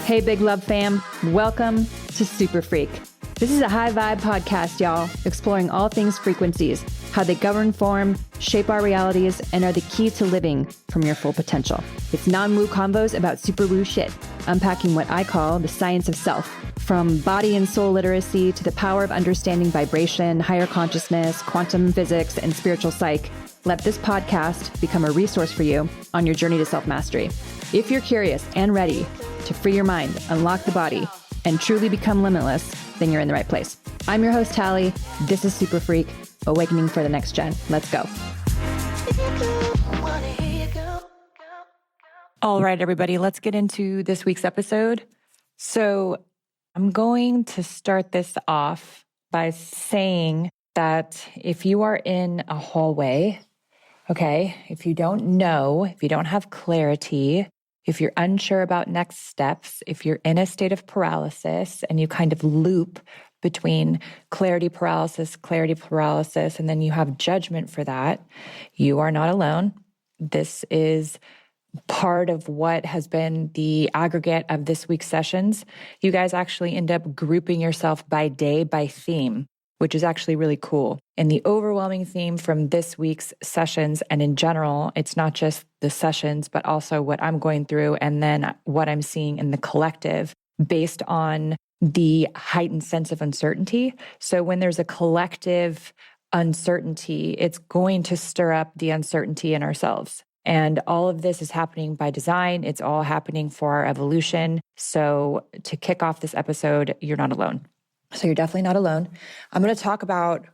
Hey, Big Love fam. Welcome to SuperFreq. This is a high vibe podcast, y'all, exploring all things frequencies, how they govern, form, shape our realities, and are the key to living from your full potential. It's non-woo convos about super woo shit, unpacking what I call the science of self, from body and soul literacy to the power of understanding vibration, higher consciousness, quantum physics, and spiritual psych. Let this podcast become a resource for you on your journey to self-mastery. If you're curious and ready to free your mind, unlock the body, and truly become limitless, then you're in the right place. I'm your host, Talie. This is SuperFreq, awakening for the next gen. Let's go. All right, everybody, let's get into this week's episode. So I'm going to start this off by saying that if you are in a hallway, okay, if you don't know, if you don't have clarity, if you're unsure about next steps, if you're in a state of paralysis and you kind of loop between clarity paralysis, and then you have judgment for that, you are not alone. This is part of what has been the aggregate of this week's sessions. You guys actually end up grouping yourself by day, by theme, which is actually really cool. And the overwhelming theme from this week's sessions, and in general, it's not just the sessions, but also what I'm going through and then what I'm seeing in the collective based on the heightened sense of uncertainty. So when there's a collective uncertainty, it's going to stir up the uncertainty in ourselves. And all of this is happening by design. It's all happening for our evolution. So to kick off this episode, you're not alone. So you're definitely not alone. I'm going to talk about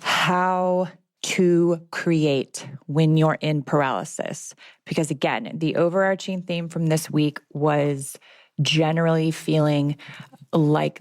how to create when you're in paralysis. Because again, the overarching theme from this week was generally feeling like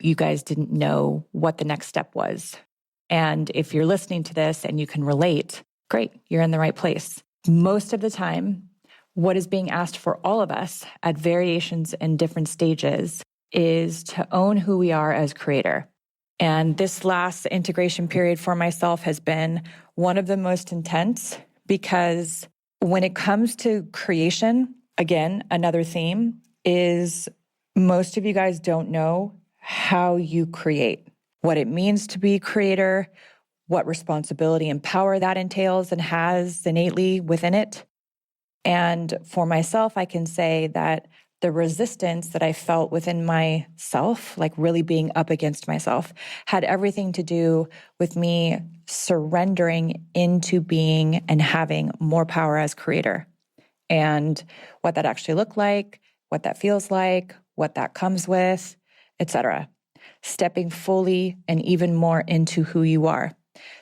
you guys didn't know what the next step was. And if you're listening to this and you can relate, great, you're in the right place. Most of the time, what is being asked for all of us at variations and different stages is to own who we are as creator. And this last integration period for myself has been one of the most intense because when it comes to creation, again, another theme is most of you guys don't know how you create, what it means to be creator, what responsibility and power that entails and has innately within it. And for myself, I can say that the resistance that I felt within myself, like really being up against myself, had everything to do with me surrendering into being and having more power as creator. And what that actually looked like, what that feels like, what that comes with, etc. Stepping fully and even more into who you are.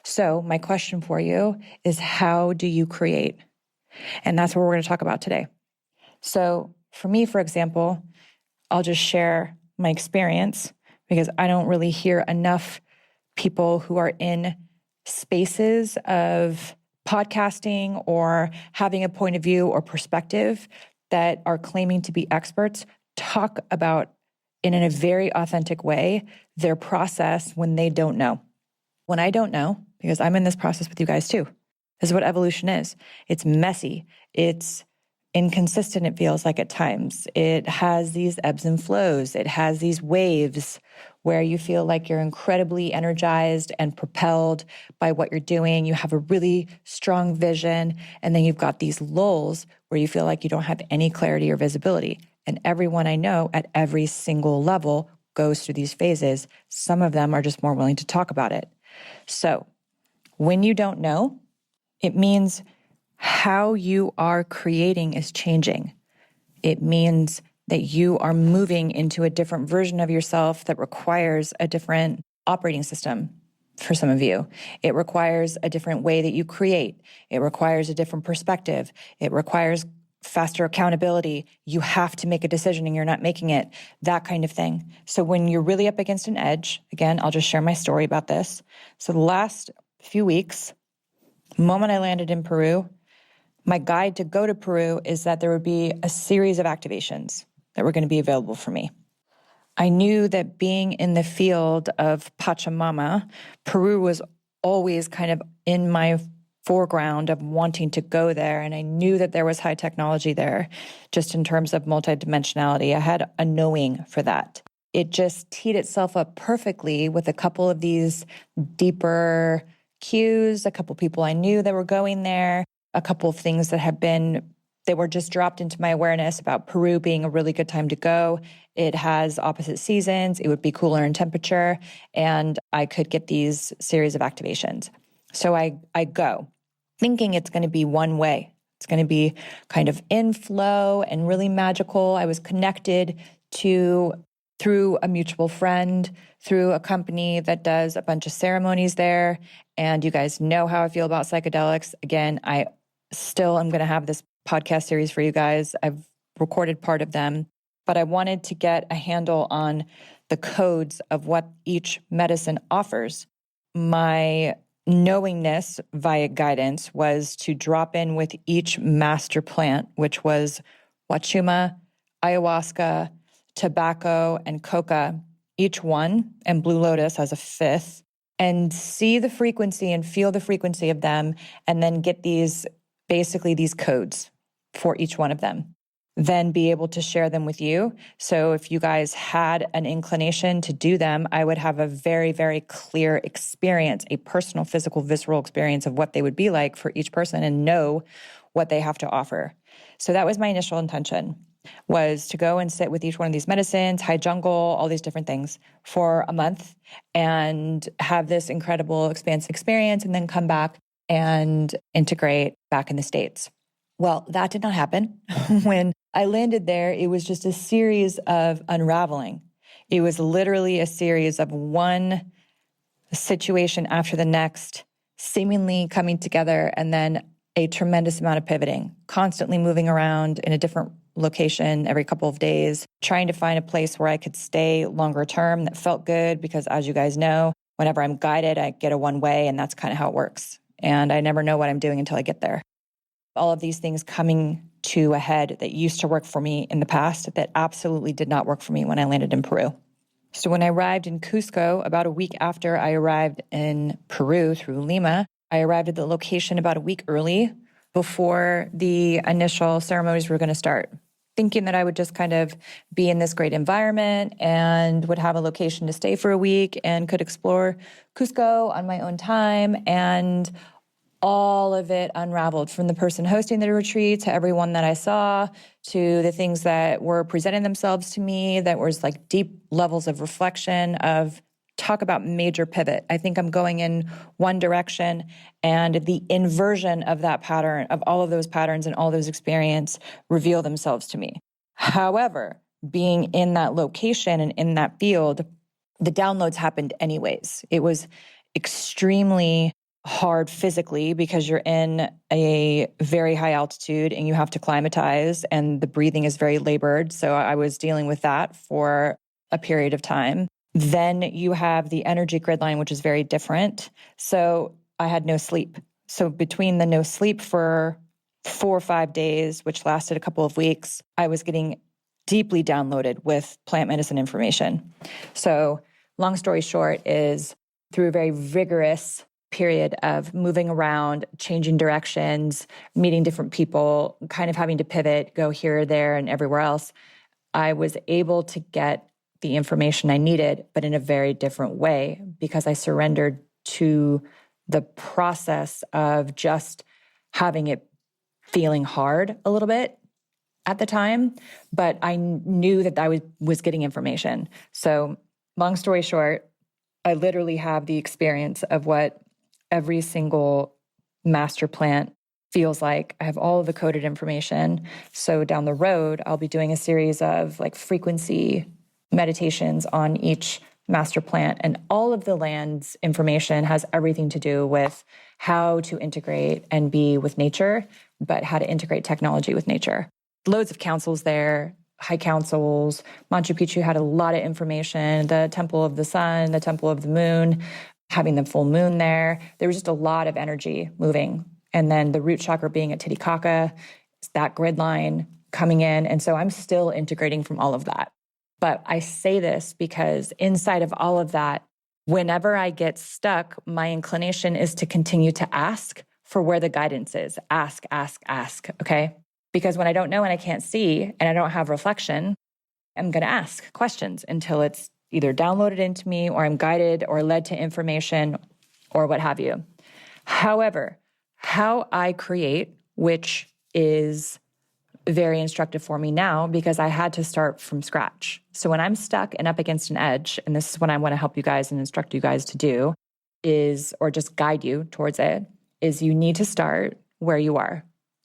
So my question for you is, how do you create? And that's what we're going to talk about today. So for me, for example, I'll just share my experience because I don't really hear enough people who are in spaces of podcasting or having a point of view or perspective that are claiming to be experts talk about in a very authentic way their process when they don't know. When I don't know, because I'm in this process with you guys too. This is what evolution is. It's messy. It's inconsistent, it feels like at times. It has these ebbs and flows. It has these waves where you feel like you're incredibly energized and propelled by what you're doing. You have a really strong vision. And then you've got these lulls where you feel like you don't have any clarity or visibility. And everyone I know at every single level goes through these phases. Some of them are just more willing to talk about it. So when you don't know, it means how you are creating is changing. It means that you are moving into a different version of yourself that requires a different operating system for some of you. It requires a different way that you create. It requires a different perspective. It requires faster accountability. You have to make a decision and you're not making it, that kind of thing. So when you're really up against an edge, again, I'll just share my story about this. So the last few weeks, the moment I landed in Peru, my guide to go to Peru is that there would be a series of activations that were going to be available for me. I knew that being in the field of Pachamama, Peru was always kind of in my foreground of wanting to go there. And I knew that there was high technology there, just in terms of multidimensionality. I had a knowing for that. It just teed itself up perfectly with a couple of these deeper cues, a couple people I knew that were going there, a couple of things they were just dropped into my awareness about Peru being a really good time to go. It has opposite seasons. It would be cooler in temperature, and I could get these series of activations. So I go thinking it's going to be one way. It's going to be kind of in flow and really magical. I was connected through a mutual friend, through a company that does a bunch of ceremonies there. And you guys know how I feel about psychedelics. Again, I still am going to have this podcast series for you guys. I've recorded part of them, but I wanted to get a handle on the codes of what each medicine offers. My knowingness via guidance was to drop in with each master plant, which was wachuma, ayahuasca, tobacco, and coca, each one, and blue lotus as a fifth, and see the frequency and feel the frequency of them, and then get these codes for each one of them. Then be able to share them with you. So if you guys had an inclination to do them, I would have a very, very clear experience, a personal, physical, visceral experience of what they would be like for each person and know what they have to offer. So that was my initial intention, was to go and sit with each one of these medicines, high jungle, all these different things for a month and have this incredible expansive experience and then come back and integrate back in the States. Well, that did not happen. When I landed there, it was just a series of unraveling. It was literally a series of one situation after the next, seemingly coming together, and then a tremendous amount of pivoting, constantly moving around in a different location every couple of days, trying to find a place where I could stay longer term that felt good, because as you guys know, whenever I'm guided, I get a one way, and that's kind of how it works. And I never know what I'm doing until I get there. All of these things coming to a head that used to work for me in the past that absolutely did not work for me when I landed in Peru. So when I arrived in Cusco, about a week after I arrived in Peru through Lima, I arrived at the location about a week early before the initial ceremonies were going to start, thinking that I would just kind of be in this great environment and would have a location to stay for a week and could explore Cusco on my own time. And all of it unraveled, from the person hosting the retreat to everyone that I saw, to the things that were presenting themselves to me that was like deep levels of reflection of talk about major pivot. I think I'm going in one direction, and the inversion of that pattern, of all of those patterns and all those experiences reveal themselves to me. However, being in that location and in that field, the downloads happened anyways. It was extremely hard physically because you're in a very high altitude and you have to climatize, and the breathing is very labored. So I was dealing with that for a period of time. Then you have the energy grid line, which is very different. So I had no sleep. So between the no sleep for 4 or 5 days, which lasted a couple of weeks, I was getting deeply downloaded with plant medicine information. So long story short is, through a very rigorous period of moving around, changing directions, meeting different people, kind of having to pivot, go here, there, and everywhere else, I was able to get the information I needed, but in a very different way, because I surrendered to the process of just having it feeling hard a little bit at the time, but I knew that I was getting information. So long story short, I literally have the experience of what every single master plant feels like. I have all of the coded information. So down the road, I'll be doing a series of like frequency meditations on each master plant, and all of the land's information has everything to do with how to integrate and be with nature, but how to integrate technology with nature. Loads of councils there, high councils. Machu Picchu had a lot of information. The Temple of the Sun, the Temple of the Moon, having the full moon there. There was just a lot of energy moving. And then the root chakra being at Titicaca, that grid line coming in. And so I'm still integrating from all of that. But I say this because inside of all of that, whenever I get stuck, my inclination is to continue to ask for where the guidance is. Ask, okay? Because when I don't know and I can't see and I don't have reflection, I'm going to ask questions until it's either downloaded into me or I'm guided or led to information or what have you. However, how I create, which is very instructive for me now because I had to start from scratch. So when I'm stuck and up against an edge, and this is what I want to help you guys and instruct you guys to do is, or just guide you towards it, is you need to start where you are.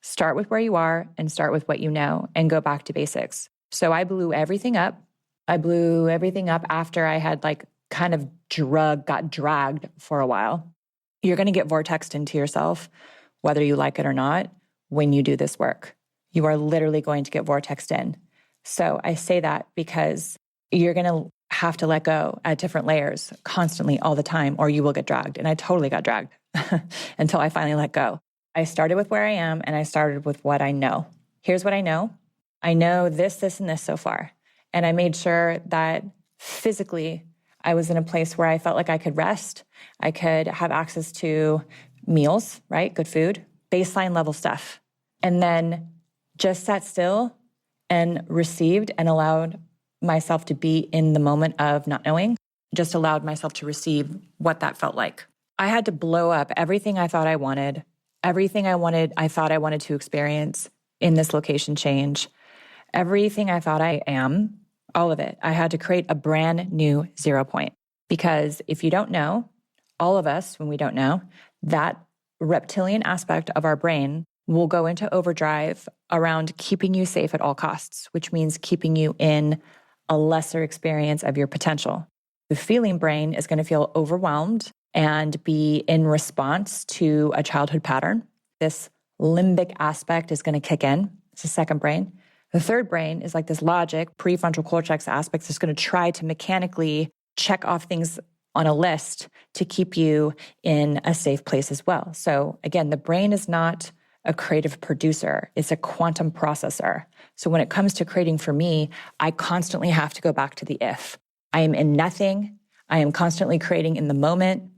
Start with where you are and start with what you know and go back to basics. So I blew everything up. I blew everything up after I had got dragged for a while. You're going to get vortexed into yourself, whether you like it or not, when you do this work. You are literally going to get vortexed in. So I say that because you're going to have to let go at different layers constantly all the time, or you will get dragged. And I totally got dragged until I finally let go. I started with where I am and I started with what I know. Here's what I know. I know this, and this so far. And I made sure that physically I was in a place where I felt like I could rest. I could have access to meals, right? Good food, baseline level stuff. And then just sat still and received and allowed myself to be in the moment of not knowing, just allowed myself to receive what that felt like. I had to blow up everything I thought I wanted, I thought I wanted to experience in this location change, everything I thought I am, all of it. I had to create a brand new 0 point. Because if you don't know, all of us, when we don't know, that reptilian aspect of our brain will go into overdrive around keeping you safe at all costs, which means keeping you in a lesser experience of your potential. The feeling brain is going to feel overwhelmed and be in response to a childhood pattern. This limbic aspect is going to kick in. It's the second brain. The third brain is like this logic, prefrontal cortex aspect that's going to try to mechanically check off things on a list to keep you in a safe place as well. So again, the brain is not a creative producer. It's a quantum processor. So when it comes to creating for me, I constantly have to go back to the if. I am in nothing. I am constantly creating in the moment.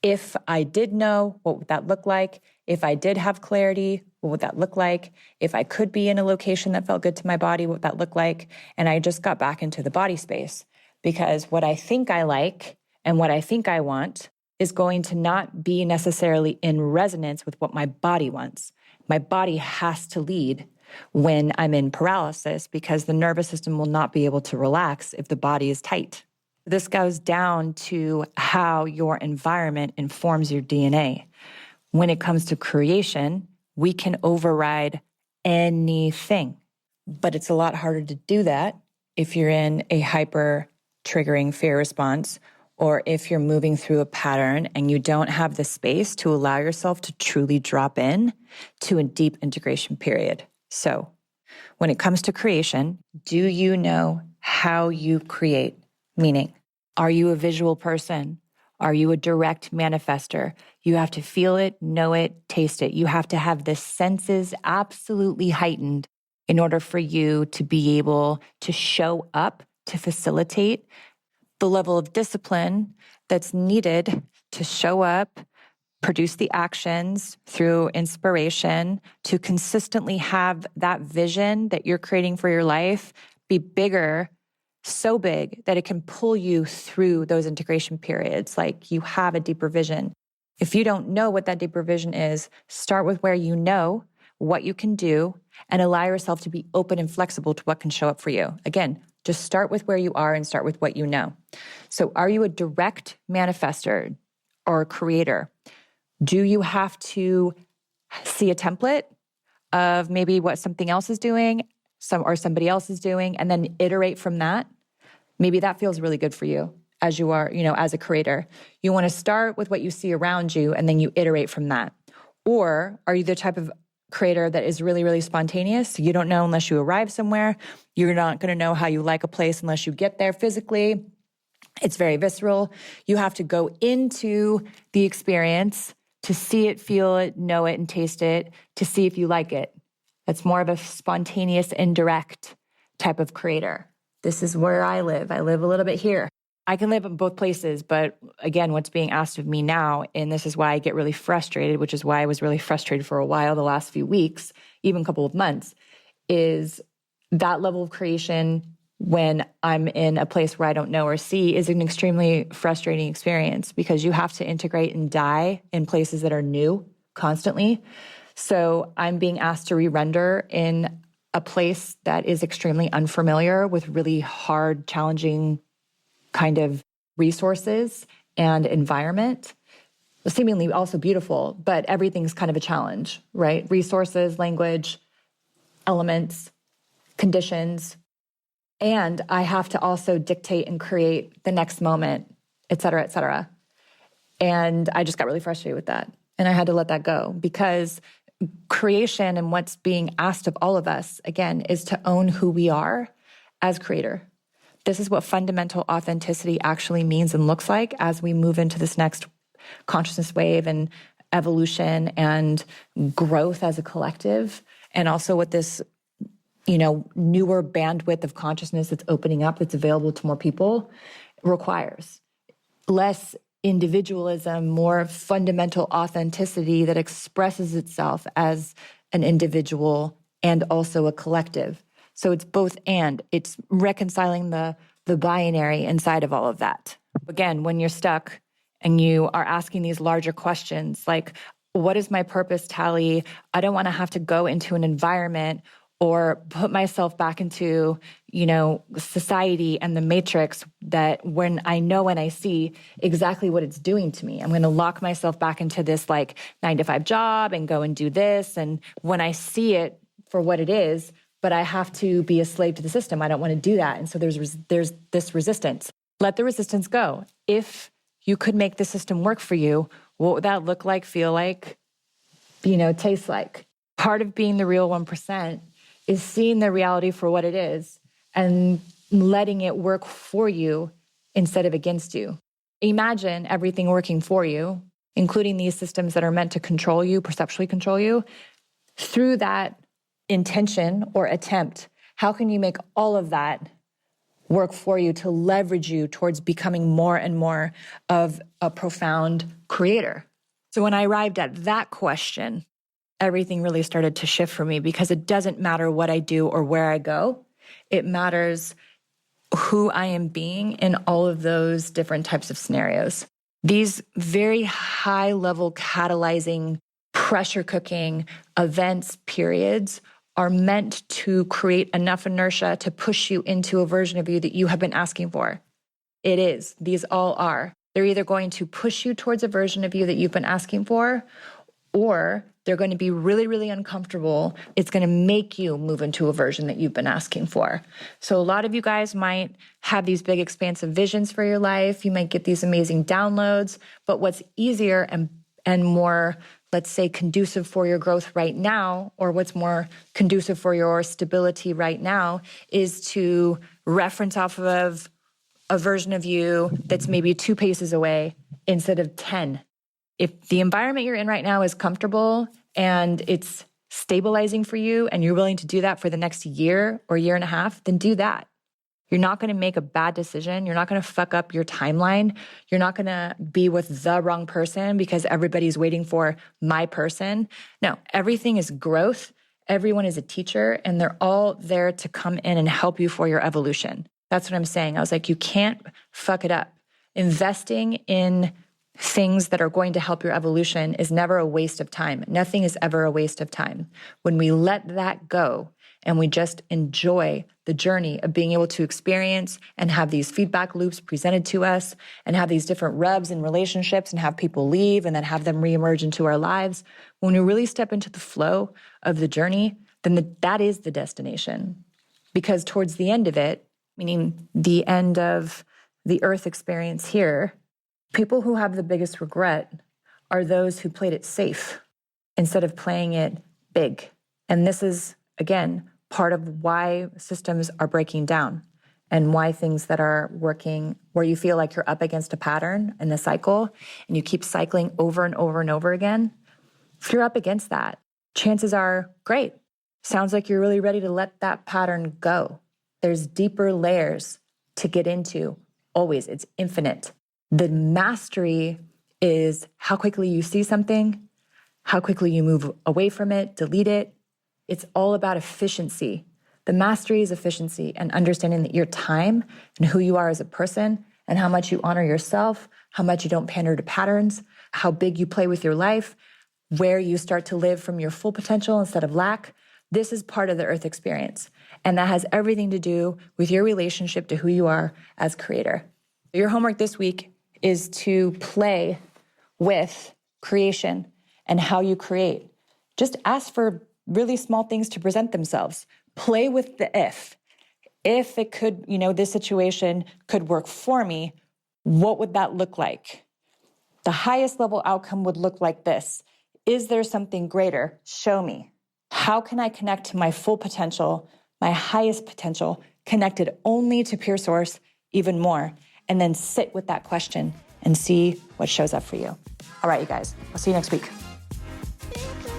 If I did know, what would that look like? If I did have clarity, what would that look like? If I could be in a location that felt good to my body, what would that look like? And I just got back into the body space because what I think I like and what I think I want is going to not be necessarily in resonance with what my body wants. My body has to lead when I'm in paralysis because the nervous system will not be able to relax if the body is tight. This goes down to how your environment informs your DNA. When it comes to creation, we can override anything, but it's a lot harder to do that if you're in a hyper triggering fear response or if you're moving through a pattern and you don't have the space to allow yourself to truly drop in to a deep integration period. So when it comes to creation, do you know how you create? Meaning, are you a visual person? Are you a direct manifester? You have to feel it, know it, taste it. You have to have the senses absolutely heightened in order for you to be able to show up, to facilitate the level of discipline that's needed to show up, produce the actions through inspiration, to consistently have that vision that you're creating for your life be bigger, so big that it can pull you through those integration periods. Like you have a deeper vision. If you don't know what that deeper vision is, start with where you know what you can do and allow yourself to be open and flexible to what can show up for you. Again, just start with where you are and start with what you know. So are you a direct manifester or a creator? Do you have to see a template of maybe what something else is doing, somebody else is doing, and then iterate from that? Maybe that feels really good for you as you are, as a creator. You want to start with what you see around you and then you iterate from that. Or are you the type of creator that is really, really spontaneous? You don't know unless you arrive somewhere. You're not going to know how you like a place unless you get there physically. It's very visceral. You have to go into the experience to see it, feel it, know it, and taste it, to see if you like it. That's more of a spontaneous, indirect type of creator. This is where I live. I live a little bit here. I can live in both places, but again, what's being asked of me now, and this is why I get really frustrated, which is why I was really frustrated for a while the last few weeks, even a couple of months, is that level of creation when I'm in a place where I don't know or see is an extremely frustrating experience because you have to integrate and die in places that are new constantly. So I'm being asked to re-render in a place that is extremely unfamiliar with really hard, challenging kind of resources and environment. Seemingly also beautiful, but everything's kind of a challenge, right? Resources, language, elements, conditions. And I have to also dictate and create the next moment, et cetera, et cetera. And I just got really frustrated with that. And I had to let that go because creation and what's being asked of all of us, again, is to own who we are as creator. This is what fundamental authenticity actually means and looks like as we move into this next consciousness wave and evolution and growth as a collective. And also what this, newer bandwidth of consciousness that's opening up, that's available to more people, requires. Less individualism, more fundamental authenticity that expresses itself as an individual and also a collective. So it's both and. It's reconciling the binary inside of all of that. Again, when you're stuck and you are asking these larger questions like, what is my purpose, Talie? I don't want to have to go into an environment or put myself back into, society and the matrix that when I know and I see exactly what it's doing to me, I'm going to lock myself back into this 9-to-5 job and go and do this. And when I see it for what it is, but I have to be a slave to the system. I don't want to do that. And so there's this resistance. Let the resistance go. If you could make the system work for you, what would that look like, feel like, taste like? Part of being the real 1% is seeing the reality for what it is and letting it work for you instead of against you. Imagine everything working for you, including these systems that are meant to control you, perceptually control you, through that intention or attempt. How can you make all of that work for you to leverage you towards becoming more and more of a profound creator? So when I arrived at that question, everything really started to shift for me because it doesn't matter what I do or where I go. It matters who I am being in all of those different types of scenarios. These very high level catalyzing, pressure cooking events, periods are meant to create enough inertia to push you into a version of you that you have been asking for. It is. These all are. They're either going to push you towards a version of you that you've been asking for, or they're going to be really, really uncomfortable. It's going to make you move into a version that you've been asking for. So a lot of you guys might have these big, expansive visions for your life. You might get these amazing downloads. But what's easier and more, let's say, conducive for your growth right now, or what's more conducive for your stability right now, is to reference off of a version of you that's maybe 2 paces away instead of 10. If the environment you're in right now is comfortable and it's stabilizing for you and you're willing to do that for the next year or year and a half, then do that. You're not going to make a bad decision. You're not going to fuck up your timeline. You're not going to be with the wrong person because everybody's waiting for my person. No, everything is growth. Everyone is a teacher, and they're all there to come in and help you for your evolution. That's what I'm saying. I was like, you can't fuck it up. Investing in things that are going to help your evolution is never a waste of time. Nothing is ever a waste of time. When we let that go and we just enjoy the journey of being able to experience and have these feedback loops presented to us and have these different rubs in relationships and have people leave and then have them reemerge into our lives, when we really step into the flow of the journey, then that is the destination. Because towards the end of it, meaning the end of the earth experience here, people who have the biggest regret are those who played it safe instead of playing it big. And this is, again, part of why systems are breaking down and why things that are working, where you feel like you're up against a pattern and a cycle and you keep cycling over and over and over again. If you're up against that, chances are great. Sounds like you're really ready to let that pattern go. There's deeper layers to get into always, it's infinite. The mastery is how quickly you see something, how quickly you move away from it, delete it. It's all about efficiency. The mastery is efficiency and understanding that your time and who you are as a person and how much you honor yourself, how much you don't pander to patterns, how big you play with your life, where you start to live from your full potential instead of lack. This is part of the earth experience. And that has everything to do with your relationship to who you are as creator. Your homework this week is to play with creation and how you create. Just ask for really small things to present themselves. Play with the if. If it could, this situation could work for me, what would that look like? The highest level outcome would look like this. Is there something greater? Show me. How can I connect to my full potential, my highest potential, connected only to pure source even more? And then sit with that question and see what shows up for you. All right, you guys, I'll see you next week.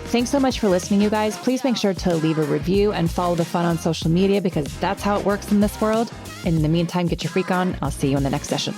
Thanks so much for listening, you guys. Please make sure to leave a review and follow the fun on social media because that's how it works in this world. In the meantime, get your freak on. I'll see you in the next session.